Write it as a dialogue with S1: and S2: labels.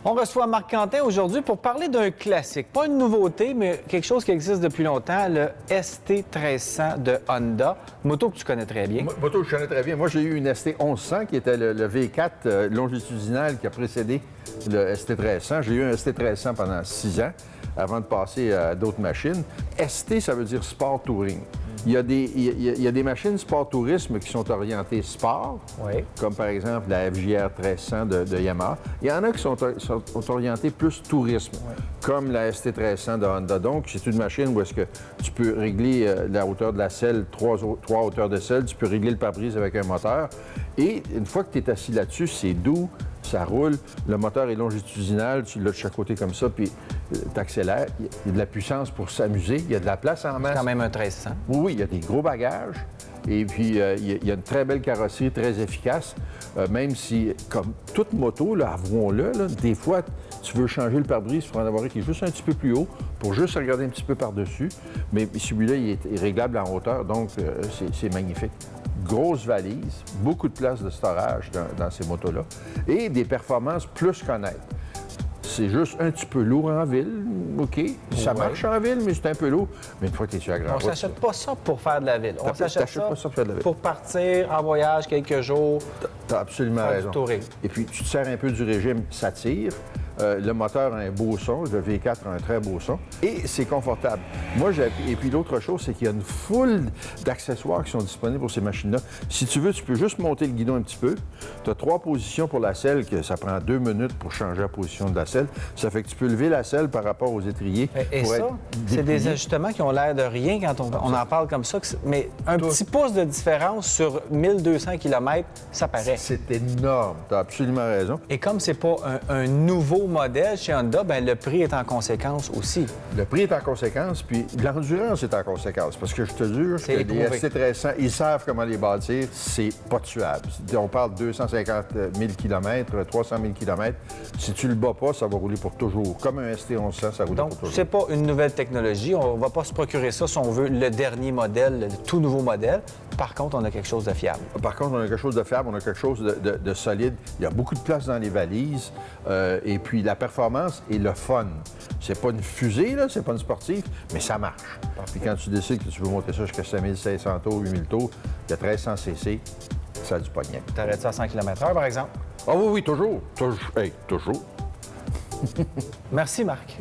S1: On reçoit Marc Quentin aujourd'hui pour parler d'un classique. Pas une nouveauté, mais quelque chose qui existe depuis longtemps, le ST1300 de Honda. Moto que tu connais très bien.
S2: Moto que je connais très bien. Moi, j'ai eu une ST1100 qui était le V4 longitudinal qui a précédé le ST1300. J'ai eu un ST1300 pendant 6 ans avant de passer à d'autres machines. ST, ça veut dire Sport Touring. Il y a des machines sport tourisme qui sont orientées sport,
S1: Oui.
S2: comme par exemple la FJR 1300 de Yamaha. Il y en a qui sont orientées plus tourisme, comme la ST 1300 de Honda. Donc, c'est une machine où est-ce que tu peux régler la hauteur de la selle, trois hauteurs de selle, tu peux régler le pare-brise avec un moteur. Et une fois que tu es assis là-dessus, c'est doux, ça roule, le moteur est longitudinal, tu l'as de chaque côté comme ça, puis tu accélères. Il y a de la puissance pour s'amuser, il y a de la place en masse.
S1: C'est quand même un 1300.
S2: Oui, il y a des gros bagages. Et puis, il y a une très belle carrosserie, très efficace. Même si, comme toute moto, là, avouons-le, là, des fois, tu veux changer le pare-brise pour en avoir un qui est juste un petit peu plus haut, pour juste regarder un petit peu par-dessus. Mais celui-là, il est réglable en hauteur, donc c'est magnifique. Grosse valise, beaucoup de place de storage dans ces motos-là et des performances plus qu'honnêtes. C'est juste un petit peu lourd en ville, OK. Ça marche en ville, mais c'est un peu lourd. Mais une fois que tu es sur la grande
S1: On
S2: route...
S1: ne s'achète pas ça pour faire de la ville. On s'achète
S2: pas ça pour faire de la ville.
S1: pour partir en voyage quelques jours.
S2: Tu as absolument
S1: Faire du
S2: raison.
S1: touring.
S2: Et puis, tu te sers un peu du régime, ça tire. Le moteur a un beau son, le V4 a un très beau son. Et c'est confortable. Et puis l'autre chose, c'est qu'il y a une foule d'accessoires qui sont disponibles pour ces machines-là. Si tu veux, tu peux juste monter le guidon un petit peu. Tu as 3 positions pour la selle, que ça prend 2 minutes pour changer la position de la selle. Ça fait que tu peux lever la selle par rapport aux étriers.
S1: Et
S2: pour
S1: ça,
S2: être
S1: c'est des
S2: déplié.
S1: ajustements qui ont l'air de rien quand on en parle comme ça. Mais un petit pouce de différence sur 1200 km, ça paraît.
S2: C'est énorme. Tu as absolument raison.
S1: Et comme c'est pas un nouveau modèle chez Honda, bien, le prix est en conséquence aussi.
S2: Le prix est en conséquence, puis l'endurance est en conséquence. Parce que je te jure que les
S1: éprouvé.
S2: ST1300, ils savent comment les bâtir. C'est pas tuable. On parle de 250 000 km, 300 000 km. Si tu le bats pas, ça va rouler pour toujours. Comme un ST1100, ça roule
S1: Donc,
S2: pour toujours.
S1: c'est pas une nouvelle technologie. On va pas se procurer ça si on veut le dernier modèle, le tout nouveau modèle. Par contre, on a quelque chose de fiable.
S2: Par contre, on a quelque chose de fiable, on a quelque chose de solide. Il y a beaucoup de place dans les valises. Et puis, la performance et le fun. C'est pas une fusée, là, c'est pas une sportive, mais ça marche. Puis quand tu décides que tu veux monter ça jusqu'à 5500 tours, 8000 tours, il y a 1300 cc, ça a du pognon.
S1: T'arrêtes ça à 100 km/h, par exemple.
S2: Ah oui, oui, toujours. Toujours. Hey, toujours.
S1: Merci, Marc.